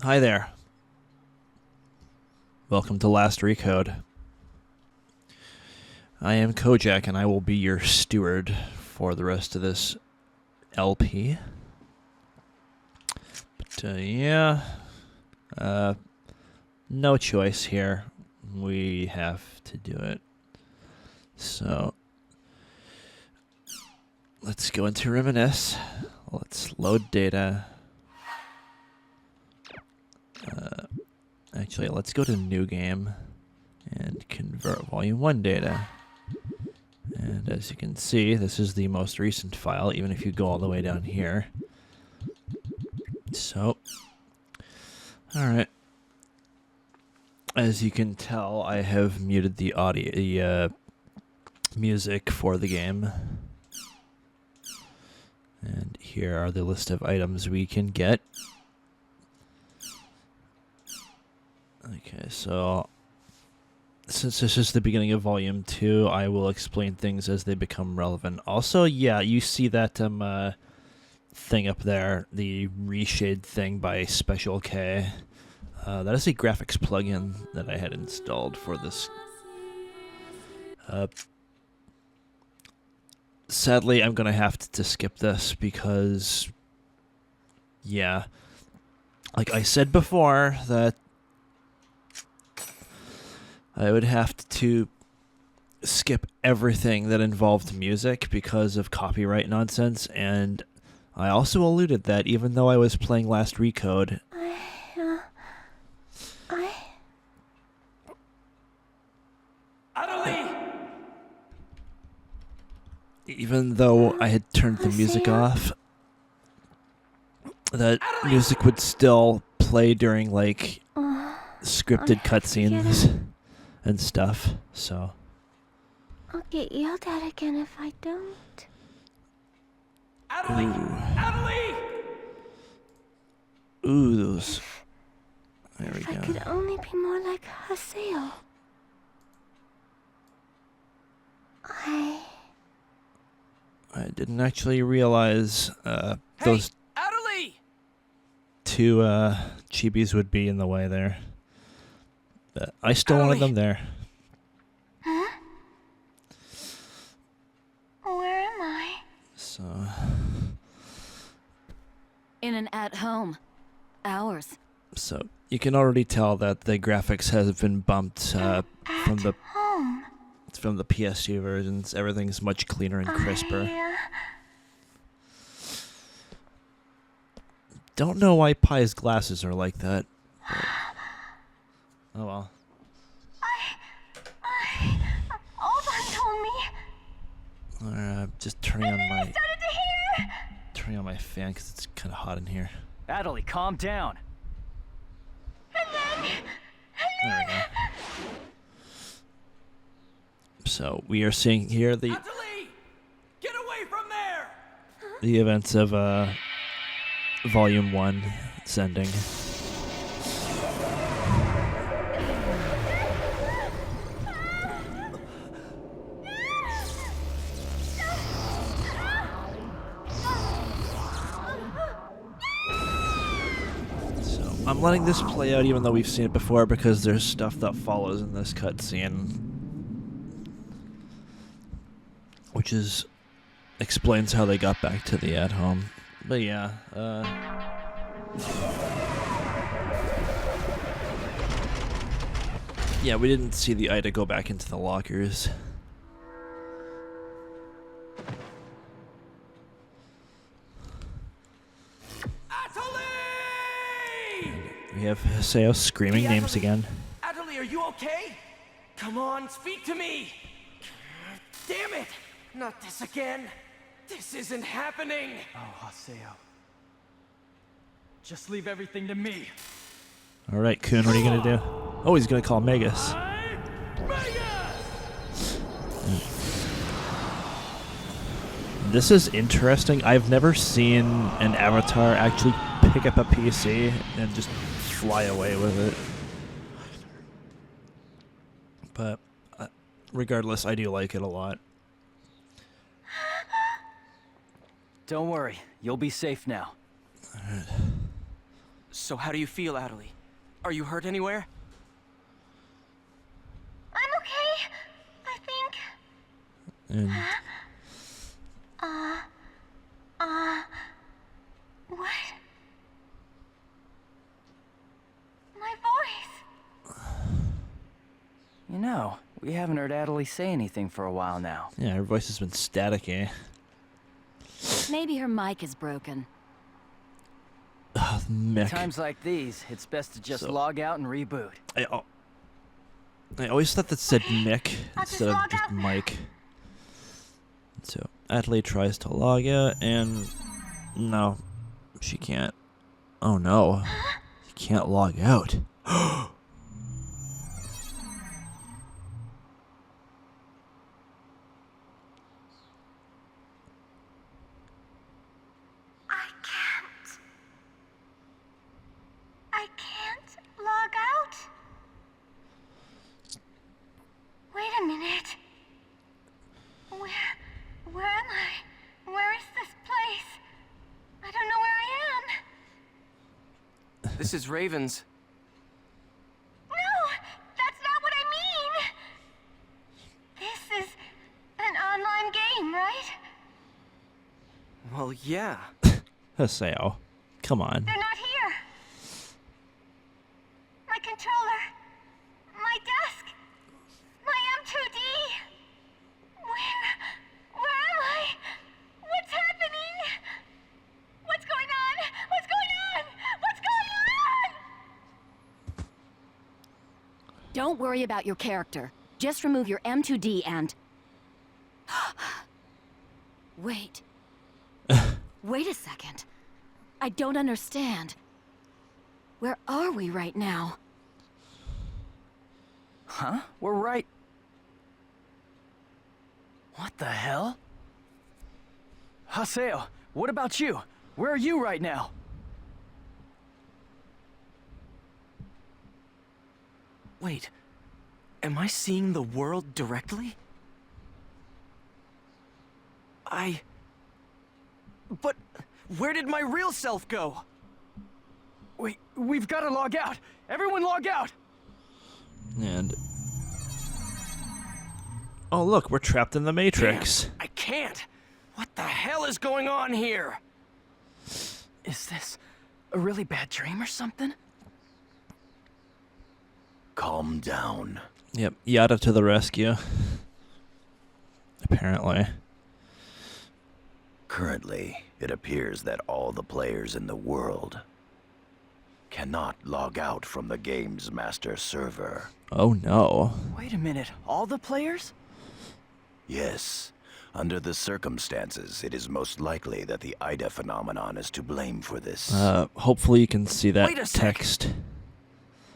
Hi there. Welcome to Last Recode. I am KoJack, and I will be your steward for the rest of this LP. But, no choice here. We have to do it. So, let's go into Reminisce. Let's load data. Actually, let's go to New Game and convert Volume 1 data. And as you can see, this is the most recent file, even if you go all the way down here. So, alright. As you can tell, I have muted the audio, music for the game. And here are the list of items we can get. Okay, so since this is the beginning of Volume 2, I will explain things as they become relevant. Also, yeah, you see that thing up there, the reshade thing by Special K. That is a graphics plugin that I had installed for this. Sadly, I'm going to have to skip this because, yeah, like I said before, that I would have to skip everything that involved music because of copyright nonsense, and I also alluded that even though I was playing Last Recode, even though I had turned the music off, that music would still play during, like, scripted cutscenes and stuff, so. I'll get yelled at again if I don't. Ooh, those. There we If go. I could only be more like Haseo. I didn't actually realize those two chibis would be in the way there. But I still wanted them there. Huh? Where am I? So. In an at-home. Ours. So you can already tell that the graphics have been bumped from the Home. from the PS2 versions. Everything's much cleaner and crisper. Don't know why Pi's glasses are like that. But oh well. Oban told me. Just turning on my fan because it's kind of hot in here. Adelie, calm down. There we go. So we are seeing here the Adelie, get away from there! the events of Volume 1 sending. I'm letting this play out even though we've seen it before because there's stuff that follows in this cutscene, which explains how they got back to the at-home. But yeah, yeah, we didn't see the AIDA go back into the lockers. We have Haseo screaming names again. Adelie, are you okay? Come on, speak to me! Damn it! Not this again! This isn't happening! Oh, Haseo. Just leave everything to me. Alright, Kun, what are you gonna do? Oh, he's gonna call Magus. This is interesting. I've never seen an avatar actually pick up a PC and just fly away with it. But regardless, I do like it a lot. Don't worry, you'll be safe now. Alright. So how do you feel, Adelie? Are you hurt anywhere? I'm okay. I think. And What? My voice. You know, we haven't heard Adelie say anything for a while now. yeah, her voice has been staticky. Maybe her mic is broken. Mick. Times like these, it's best to just So- log out and reboot. I always thought that said Mick I'll just instead of log just out. Mike. So Adley tries to log out, and no, she can't. Oh no, she can't log out. I can't log out. Wait a minute. Where am I? Where is this place? I don't know where I am. This is Raven's. No, that's not what I mean. This is an online game, right? Well, yeah. Haseo, come on. They're not here. My controller. My desk. My M2D. Where am I? What's happening? What's going on? What's going on? What's going on? Don't worry about your character. Just remove your M2D and... Wait. Wait a second. I don't understand. Where are we right now? Huh? We're right... What the hell? Haseo, what about you? Where are you right now? Wait. Am I seeing the world directly? But where did my real self go? We've got to log out! Everyone log out! And oh look, we're trapped in the Matrix. Damn, I can't. What the hell is going on here? Is this a really bad dream or something? Calm down. Yep, Yada to the rescue. Apparently. Currently, it appears that all the players in the world cannot log out from the game's master server. Oh no. Wait a minute, all the players? Yes, under the circumstances, it is most likely that the AIDA phenomenon is to blame for this. Hopefully you can see that Wait a sec. text.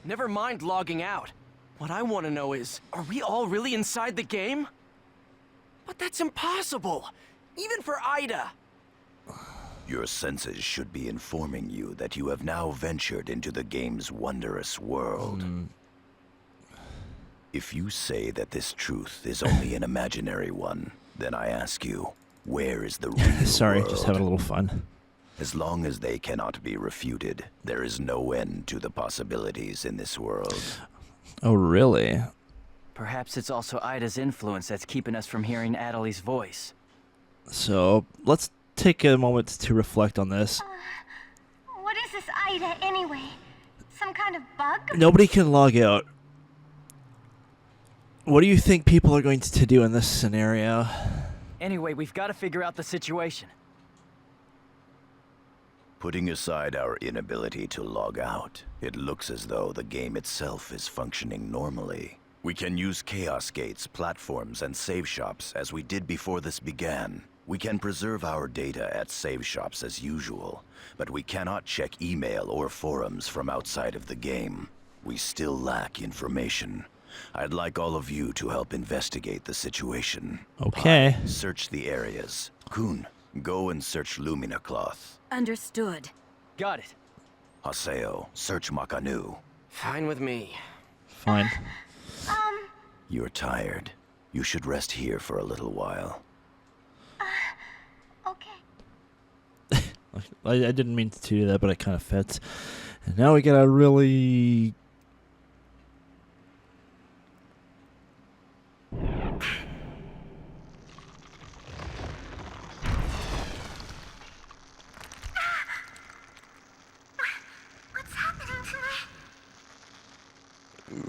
Never mind logging out. What I want to know is, are we all really inside the game? But that's impossible. Even for AIDA. Your senses should be informing you that you have now ventured into the game's wondrous world. If you say that this truth is only an imaginary one, then I ask you, where is the real Sorry, world? just having a little fun. As long as they cannot be refuted, there is no end to the possibilities in this world. Oh really? Perhaps it's also Ida's influence that's keeping us from hearing Adelie's voice. So let's take a moment to reflect on this. What is this AIDA anyway? Some kind of bug? Nobody can log out. What do you think people are going to do in this scenario? Anyway, we've got to figure out the situation. Putting aside our inability to log out, it looks as though the game itself is functioning normally. We can use chaos gates, platforms, and save shops as we did before this began. We can preserve our data at save shops as usual, but we cannot check email or forums from outside of the game. We still lack information. I'd like all of you to help investigate the situation. Okay. Pi, search the areas. Kun, go and search Lumina Cloth. Understood. Got it. Haseo, search Makanu. Fine with me. Fine. You're tired. You should rest here for a little while. Okay. I didn't mean to do that, but it kind of fits. And now we gotta really... What's happening to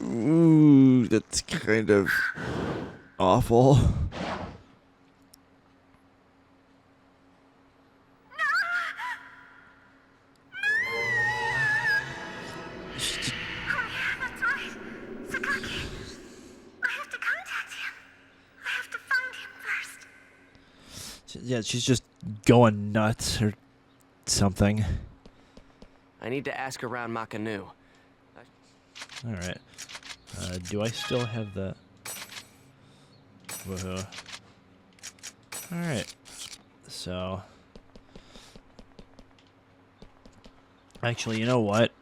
me? Ooh, that's kind of awful. Oh, yeah, that's right. Sakaki. I have to contact him. I have to find him first. Yeah, she's just going nuts or something. I need to ask around Makanu. Alright. Do I still have the... Woohoo. Alright. So... Actually, you know what?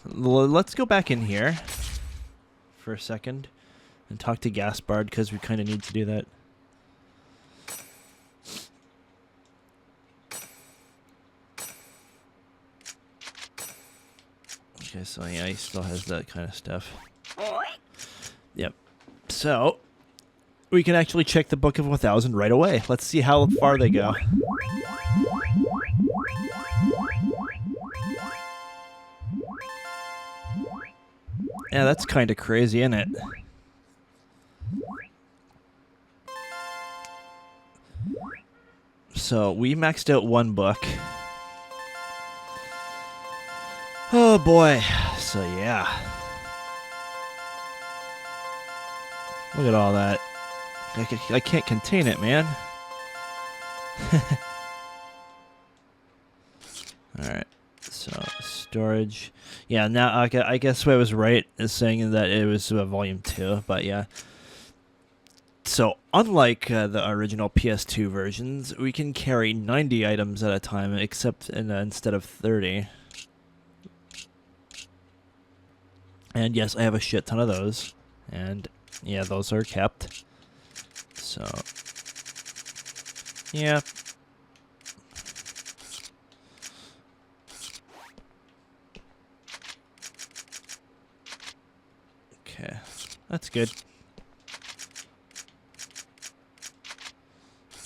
Let's go back in here for a second and talk to Gaspard, because we kind of need to do that. Okay, so yeah, he still has that kind of stuff. Yep. So, we can actually check the Book of 1000 right away. Let's see how far they go. Yeah, that's kind of crazy, isn't it? So, we maxed out one book. Oh boy. So, yeah. Look at all that. I can't contain it, man. Alright. So, storage. Yeah, now I guess I was right in saying that it was volume 2, but yeah. So, unlike the original PS2 versions, we can carry 90 items at a time, except instead of 30. And yes, I have a shit ton of those. And yeah, those are kept. So, yeah. Okay, that's good.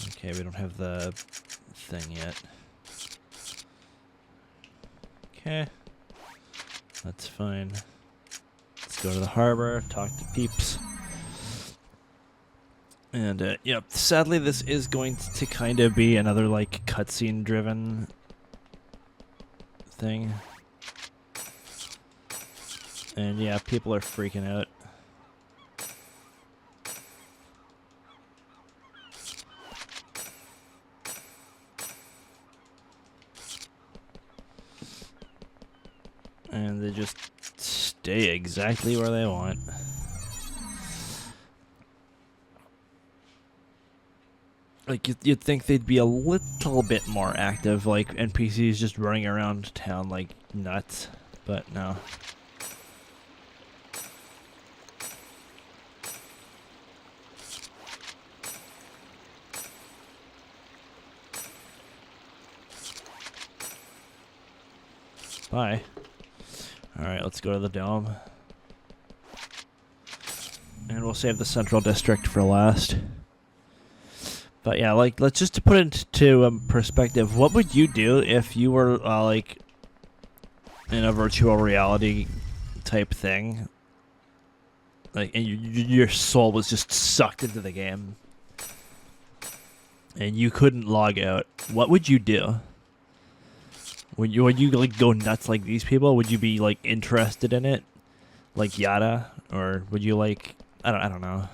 Okay, we don't have the thing yet. Okay, that's fine. Let's go to the harbor, talk to peeps. And, yep, sadly this is going to kind of be another, like, cutscene driven thing. And yeah, people are freaking out. And they just stay exactly where they want. Like, you'd think they'd be a little bit more active, like NPCs just running around town like nuts, but no. Bye. Alright, let's go to the dome. And we'll save the central district for last. But yeah, like, let's just put it into perspective. What would you do if you were, like, in a virtual reality type thing? Like, and your soul was just sucked into the game. And you couldn't log out. What would you do? Would you like go nuts like these people? Would you be like interested in it, like AIDA, or would you like I don't know.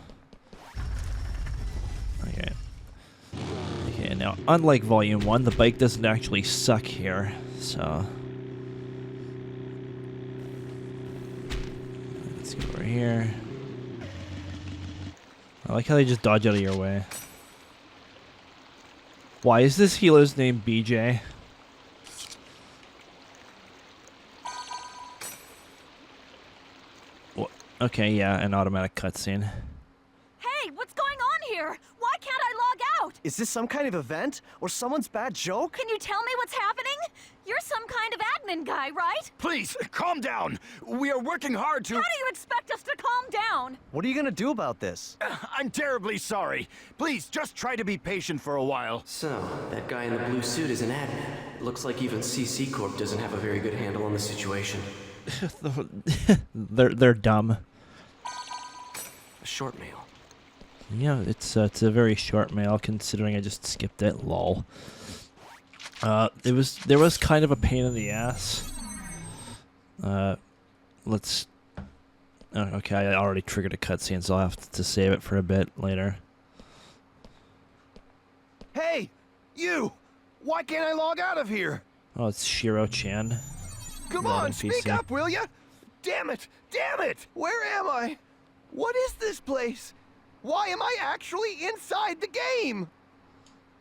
Okay. Okay. Now, unlike Volume 1, the bike doesn't actually suck here, so let's go over here. I like how they just dodge out of your way. Why is this healer's name BJ? Okay, yeah, an automatic cutscene. Hey, what's going on here? Why can't I log out? Is this some kind of event? Or someone's bad joke? Can you tell me what's happening? You're some kind of admin guy, right? Please, calm down. We are working hard to... How do you expect us to calm down? What are you gonna do about this? I'm terribly sorry. Please, just try to be patient for a while. So, that guy in the blue suit is an admin. Looks like even CC Corp doesn't have a very good handle on the situation. They're dumb. A short mail. Yeah, it's a very short mail considering I just skipped it. Lol. There was kind of a pain in the ass. Let's. Oh, okay, I already triggered a cutscene, so I'll have to save it for a bit later. Hey, you! Why can't I log out of here? Oh, it's Shiro-chan. Come Not on, in speak PC. up, will ya? Damn it! Damn it! Where am I? What is this place? Why am I actually inside the game?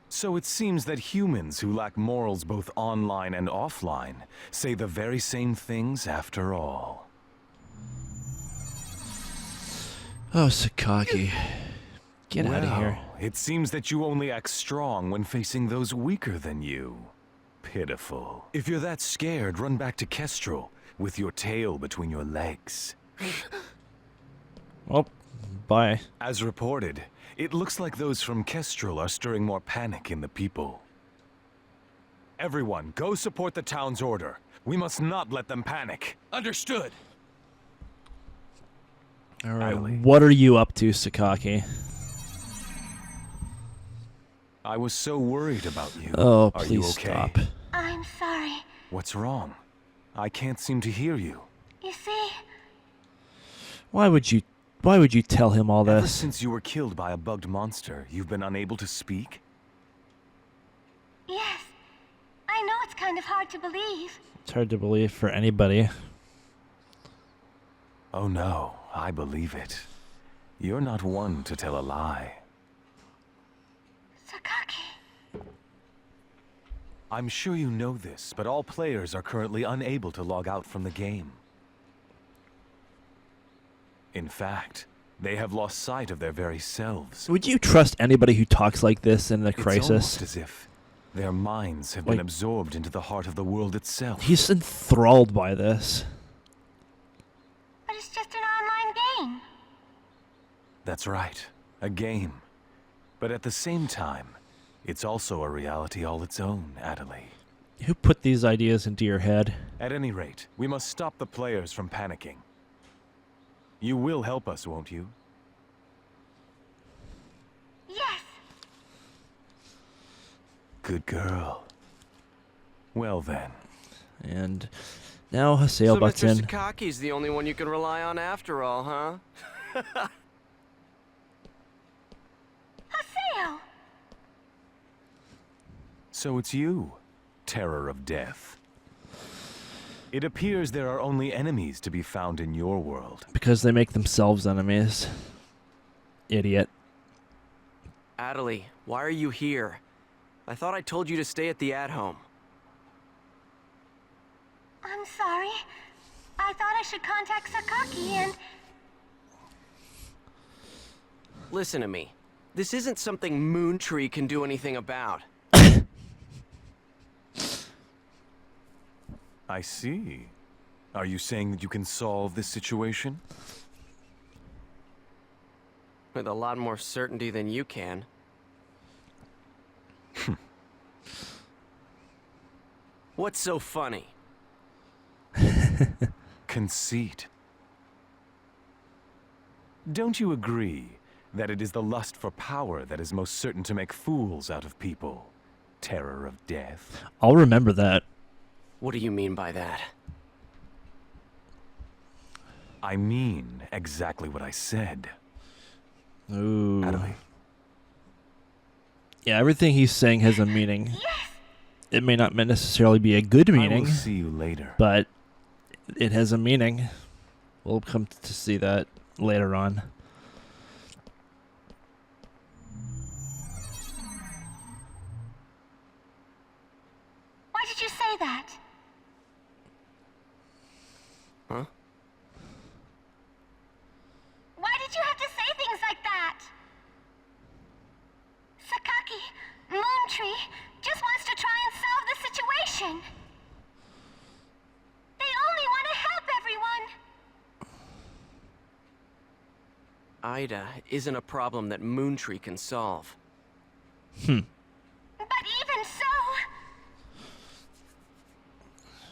So it seems that humans who lack morals both online and offline say the very same things after all. Oh, Sakaki. Get out of here. It seems that you only act strong when facing those weaker than you. Pitiful. If you're that scared, run back to Kestrel with your tail between your legs. Well, bye. As reported, it looks like those from Kestrel are stirring more panic in the people. Everyone, go support the town's order. We must not let them panic. Understood. Alright, Idly. what are you up to, Sakaki? I was so worried about you. Oh, Are you please okay? stop. I'm sorry. What's wrong? I can't seem to hear you. You see, Why would you tell him all Ever this? since you were killed by a bugged monster, you've been unable to speak? yes. I know it's kind of hard to believe. It's hard to believe for anybody. Oh no, I believe it. You're not one to tell a lie. Sakaki. I'm sure you know this, but all players are currently unable to log out from the game. In fact, they have lost sight of their very selves. Would you trust anybody who talks like this in a It's crisis? almost as if their minds have been Like- absorbed into the heart of the world itself. He's enthralled by this. But it's just an online game. That's right, a game. But at the same time, it's also a reality all its own, Adelie. Who put these ideas into your head? At any rate, we must stop the players from panicking. You will help us, won't you? Yes. Good girl. Well then. And now Haseo So butts Mr. in. Sakaki's the only one you can rely on after all, huh? Haseo. So it's you, Terror of Death. It appears there are only enemies to be found in your world. Because they make themselves enemies. Idiot. Adelie, why are you here? I thought I told you to stay at the at-home. I'm sorry. I thought I should contact Sakaki and... Listen to me. This isn't something Moontree can do anything about. I see. Are you saying that you can solve this situation? With a lot more certainty than you can. What's so funny? Conceit. Don't you agree that it is the lust for power that is most certain to make fools out of people? Terror of Death. I'll remember that. What do you mean by that? I mean exactly what I said. Ooh. Adelie. Yeah, everything he's saying has a meaning. It may not necessarily be a good I meaning, will see you later. but it has a meaning. We'll come to see that later on. Why did you say that? Huh? Why did you have to say things like that? Sakaki, Moontree, just wants to try and solve the situation. AIDA isn't a problem that Moontree can solve. But even so...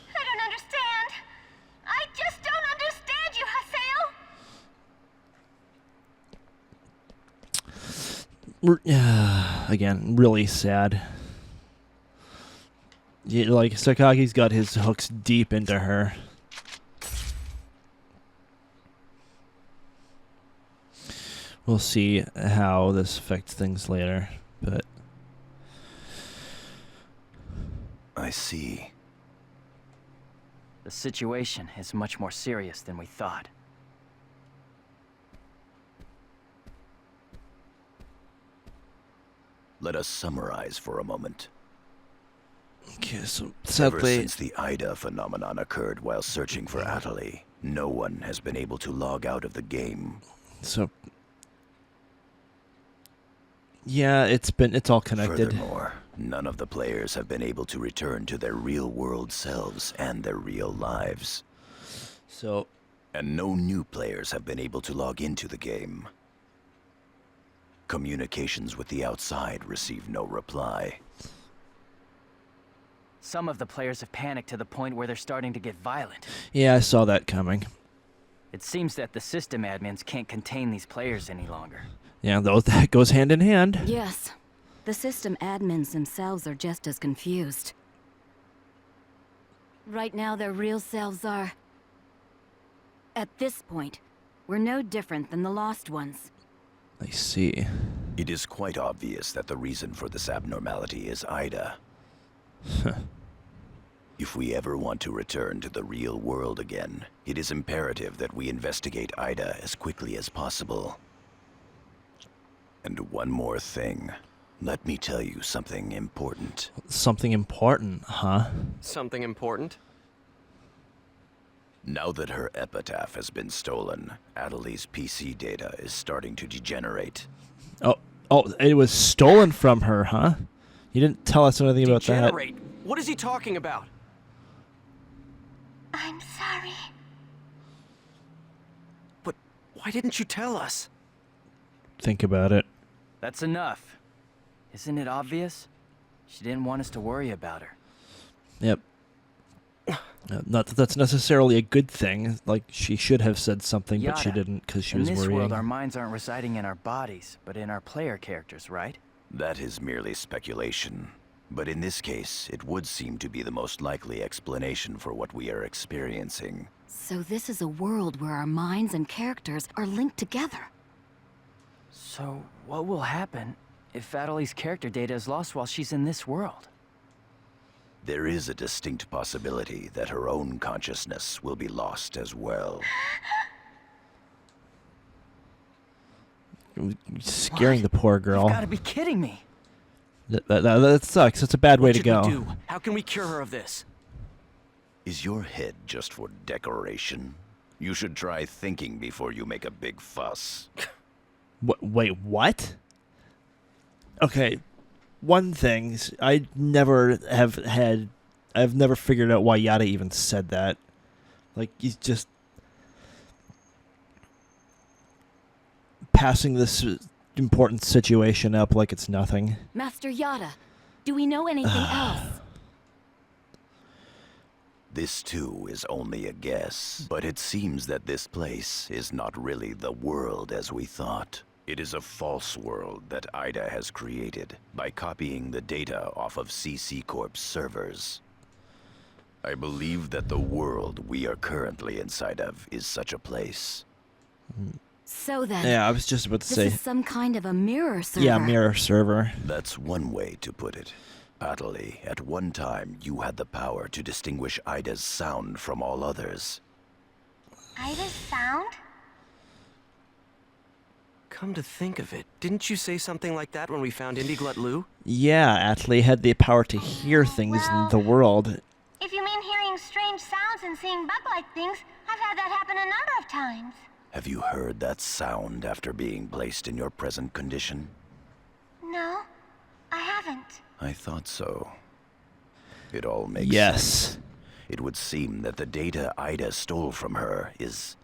I don't understand. I just don't understand you, Haseo. Again, really sad. Yeah, like, Sakagi's got his hooks deep into her. We'll see how this affects things later, but... I see. The situation is much more serious than we thought. Let us summarize for a moment. Okay, so Ever sadly... since the AIDA phenomenon occurred while searching for Atali, no one has been able to log out of the game. So... yeah, it's all connected. Furthermore, none of the players have been able to return to their real-world selves and their real lives. So... and no new players have been able to log into the game. Communications with the outside receive no reply. Some of the players have panicked to the point where they're starting to get violent. yeah, I saw that coming. It seems that the system admins can't contain these players any longer. Yeah, though that goes hand in hand. Yes. The system admins themselves are just as confused. Right now, their real selves are... at this point, we're no different than the lost ones. I see. It is quite obvious that the reason for this abnormality is AIDA. If we ever want to return to the real world again, it is imperative that we investigate AIDA as quickly as possible. And one more thing. Let me tell you something important. Something important, huh? Something important? Now that her epitaph has been stolen, Atali's PC data is starting to degenerate. Oh, it was stolen from her, huh? You didn't tell us anything about that. Degenerate? What is he talking about? I'm sorry. But why didn't you tell us? Think about it. That's enough. Isn't it obvious? She didn't want us to worry about her. Yep. Not that that's necessarily a good thing. Like, she should have said something, but she Yada. didn't because she In was this worrying. world, our minds aren't residing in our bodies, but in our player characters, right? That is merely speculation. But in this case, it would seem to be the most likely explanation for what we are experiencing. So this is a world where our minds and characters are linked together. So, what will happen if Atali's character data is lost while she's in this world? There is a distinct possibility that her own consciousness will be lost as well. You're scaring the poor girl. You've gotta be kidding me! That sucks. It's a bad way What to should go. we do? How can we cure her of this? Is your head just for decoration? You should try thinking before you make a big fuss. Wait, what? Okay, one thing, I've never figured out why Yada even said that. Like, he's just passing this important situation up like it's nothing. Master Yada, do we know anything else? This too is only a guess, but it seems that this place is not really the world as we thought. It is a false world that AIDA has created by copying the data off of CC Corp's servers. I believe that the world we are currently inside of is such a place. So then, Yeah, I was just about to this say. is some kind of a mirror server. Yeah, mirror server. That's one way to put it. Atali, at one time you had the power to distinguish AIDA's sound from all others. AIDA's sound? Come to think of it, didn't you say something like that when we found Indiglut Lu? Yeah, Atli had the power to hear things in the world. If you mean hearing strange sounds and seeing bug-like things, I've had that happen a number of times. Have you heard that sound after being placed in your present condition? No, I haven't. I thought so. It all makes Yes. sense. It would seem that the data AIDA stole from her is...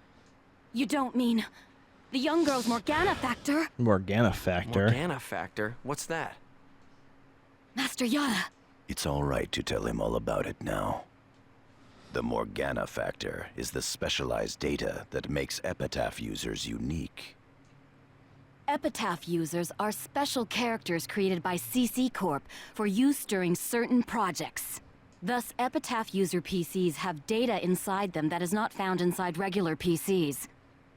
You don't mean... The young girl's Morgana factor. Morgana factor. Morgana factor? What's that? Master Yada. It's all right to tell him all about it now. The Morgana factor is the specialized data that makes Epitaph users unique. Epitaph users are special characters created by CC Corp for use during certain projects. Thus, Epitaph user PCs have data inside them that is not found inside regular PCs.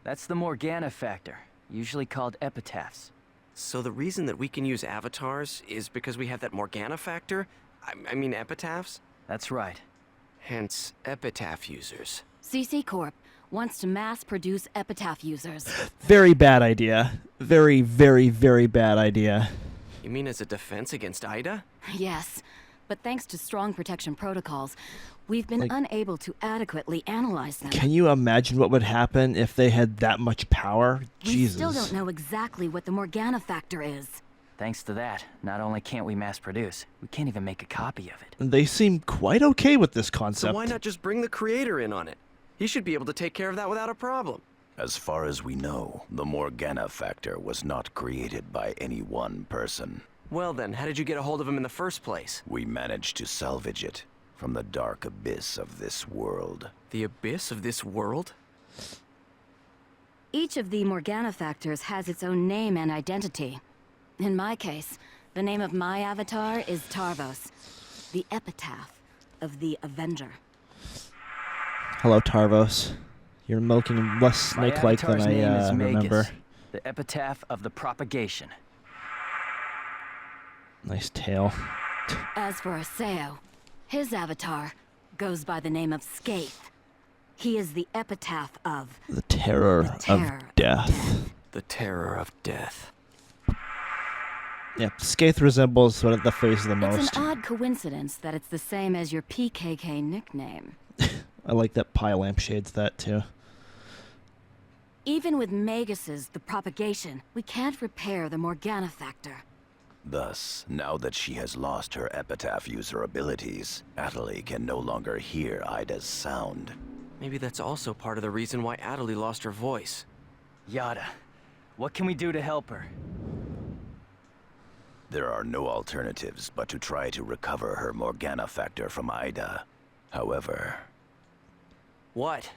That's the Morgana factor, usually called epitaphs. So the reason that we can use avatars is because we have that Morgana factor? I mean epitaphs? That's right. Hence, epitaph users. CC Corp wants to mass produce Epitaph users. Very bad idea. Very, very, very bad idea. You mean as a defense against AIDA? Yes, but thanks to strong protection protocols, we've been unable to adequately analyze them. Can you imagine what would happen if they had that much power? We Jesus. still don't know exactly what the Morgana factor is. Thanks to that, not only can't we mass produce, we can't even make a copy of it. They seem quite okay with this So concept. why not just bring the creator in on it? He should be able to take care of that without a problem. As far as we know, the Morgana factor was not created by any one person. Well then, how did you get a hold of him in the first place? We managed to salvage it from the dark abyss of this world. The abyss of this world? Each of the Morgana factors has its own name and identity. In my case, the name of my avatar is Tarvos, the epitaph of the Avenger. Hello, Tarvos. You're milking less My snake-like than avatar's name is I remember. Magus, the epitaph of the propagation. Nice tail. As for Aseo, his avatar goes by the name of Skaith. He is the epitaph of The terror, terror of death. The terror of death. Yep, Skaith resembles one of the face the It's most. an odd coincidence that it's the same as your PKK nickname. I like that pie lampshades that too. Even with Magus's the propagation, we can't repair the Morgana factor. Thus, now that she has lost her Epitaph user abilities, Atali can no longer hear AIDA's sound. Maybe that's also part of the reason why Atali lost her voice. Yada, what can we do to help her? There are no alternatives but to try to recover her Morgana factor from AIDA. However, What?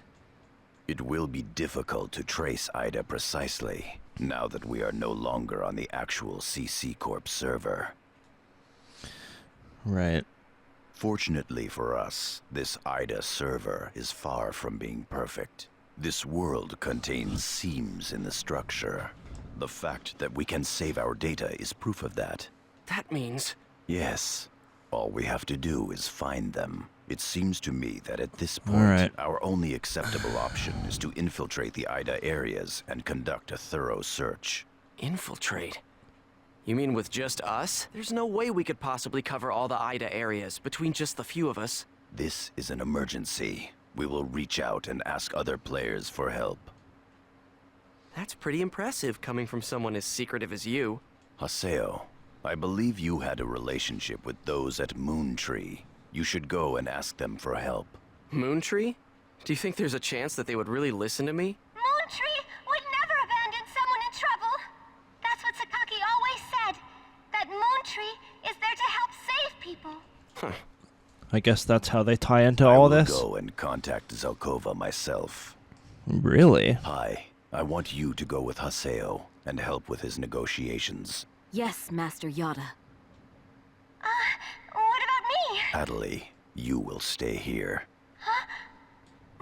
it will be difficult to trace AIDA precisely, now that we are no longer on the actual CC Corp server. Right. Fortunately for us, this AIDA server is far from being perfect. This world contains seams in the structure. The fact that we can save our data is proof of that. That means... Yes. All we have to do is find them. It seems to me that at this point, Alright. our only acceptable option is to infiltrate the AIDA areas and conduct a thorough search. infiltrate? You mean with just us? There's no way we could possibly cover all the AIDA areas between just the few of us. This is an emergency. We will reach out and ask other players for help. That's pretty impressive coming from someone as secretive as you. Haseo, I believe you had a relationship with those at Moontree. You should go and ask them for help. Moontree? Do you think there's a chance that they would really listen to me? Moontree would never abandon someone in trouble. That's what Sakaki always said. That Moontree is there to help save people. I guess that's how they tie into I all will this. go and contact Zelkova myself. Really? Hi, I want you to go with Haseo and help with his negotiations. Yes, Master Yada. What about me? Atali, you will stay here.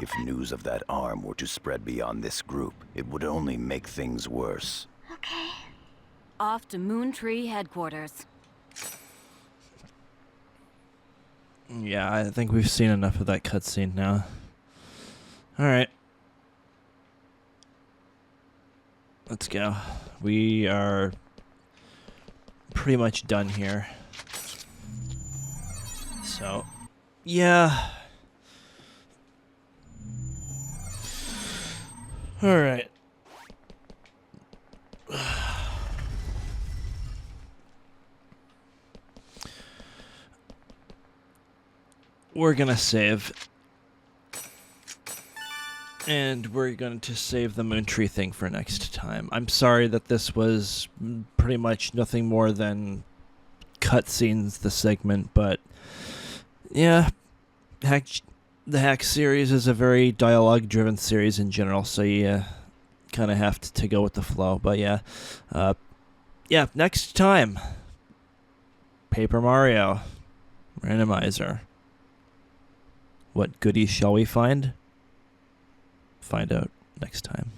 If news of that arm were to spread beyond this group, it would only make things worse. Okay. Off to Moontree headquarters. Yeah, I think we've seen enough of that cutscene now. Alright. Let's go. We are pretty much done here. So, yeah. Alright. We're gonna save. And we're going to save the moon tree thing for next time. I'm sorry that this was pretty much nothing more than cutscenes, the segment, but yeah, the Hack series is a very dialogue-driven series in general, so you kind of have to go with the flow. But yeah, next time, Paper Mario Randomizer. What goodies shall we find? Find out next time.